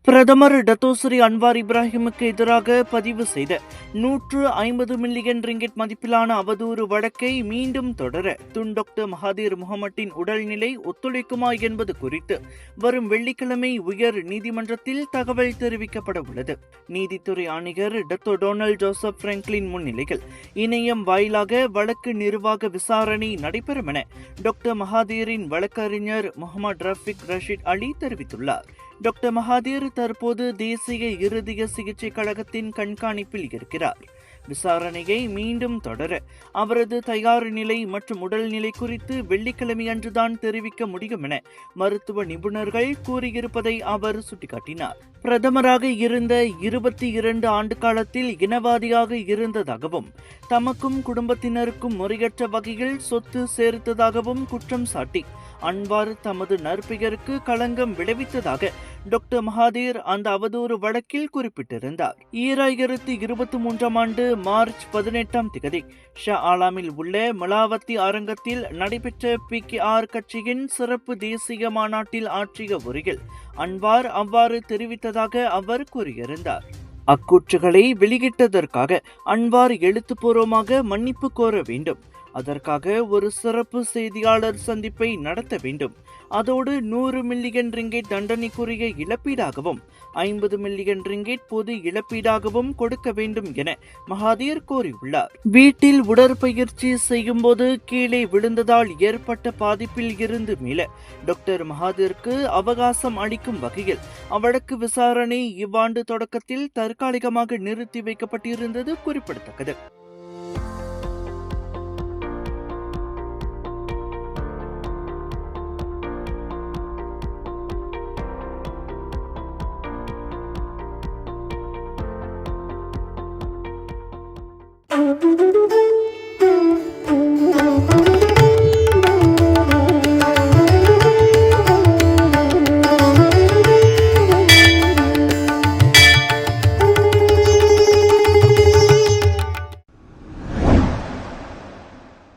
பிரதமர் Datuk Seri Anwar இப்ராஹிமுக்கு எதிராக பதிவு செய்த 150 மில்லியன் ரிங்கிட் மதிப்பிலான அவதூறு வழக்கை மீண்டும் தொடர டாக்டர் மகாதீர் முகமட்டின் உடல்நிலை ஒத்துழைக்குமா என்பது குறித்து வரும் வெள்ளிக்கிழமை உயர் நீதிமன்றத்தில் தகவல் தெரிவிக்கப்பட உள்ளது. நீதித்துறை ஆணையர் டாக்டர் டொனால்ட் ஜோசப் பிராங்க்லின் முன்னிலையில் இணையம் வாயிலாக வழக்கு நிர்வாக விசாரணை நடைபெறும் என டாக்டர் மகாதீரின் வழக்கறிஞர் முகமது ரஃபீக் ரஷீத் அலி தெரிவித்துள்ளார். டாக்டர் மகாதீர் தற்போது தேசிய இருதய சிகிச்சை கழகத்தின் கண்காணிப்பில் இருக்கிறார். விசாரணையை மீண்டும் தொடர அவரது தயார் நிலை மற்றும் உடல்நிலை குறித்து வெள்ளிக்கிழமை அன்றுதான் தெரிவிக்க முடியும் என மருத்துவ நிபுணர்கள் கூறியிருப்பதை அவர் சுட்டிக்காட்டினார். பிரதமராக இருந்த 22 ஆண்டு காலத்தில் இனவாதியாக இருந்ததாகவும் தமக்கும் குடும்பத்தினருக்கும் முறையற்ற வகையில் சொத்து சேர்த்ததாகவும் குற்றம் சாட்டி அன்வார் தமது நற்பெயருக்கு களங்கம் விளைவித்ததாக டாக்டர் மகாதீர் அந்த அவதூறு வழக்கில் குறிப்பிட்டிருந்தார். 2023 ஆண்டு மார்ச் 18 ஷா ஆலாமில் உள்ள மலாவத்தி அரங்கத்தில் நடைபெற்ற PKR கட்சியின் சிறப்பு தேசிய மாநாட்டில் ஆற்றிய உரையில் அன்வார் அவ்வாறு தெரிவித்ததாக அவர் கூறியிருந்தார். அக்கூற்றுகளை வெளியிட்டதற்காக அன்வார் எழுத்துப்பூர்வமாக மன்னிப்பு கோர வேண்டும். அதற்காக ஒரு சிறப்பு செய்தியாளர் சந்திப்பை நடத்த வேண்டும். அதோடு 100 மில்லியன் ரிங்கிட் தண்டனைக்குரிய இழப்பீடாகவும் 50 மில்லியன் ரிங்கிட் பொது இழப்பீடாகவும் கொடுக்க வேண்டும் என மகாதீர் கோரியுள்ளார். வீட்டில் உடற்பயிற்சி செய்யும் போது கீழே விழுந்ததால் ஏற்பட்ட பாதிப்பில் இருந்து மீள டாக்டர் மகாதீருக்கு அவகாசம் அளிக்கும் வகையில் அவ்வழக்கு விசாரணை இவ்வாண்டு தொடக்கத்தில் தற்காலிகமாக நிறுத்தி வைக்கப்பட்டிருந்தது குறிப்பிடத்தக்கது.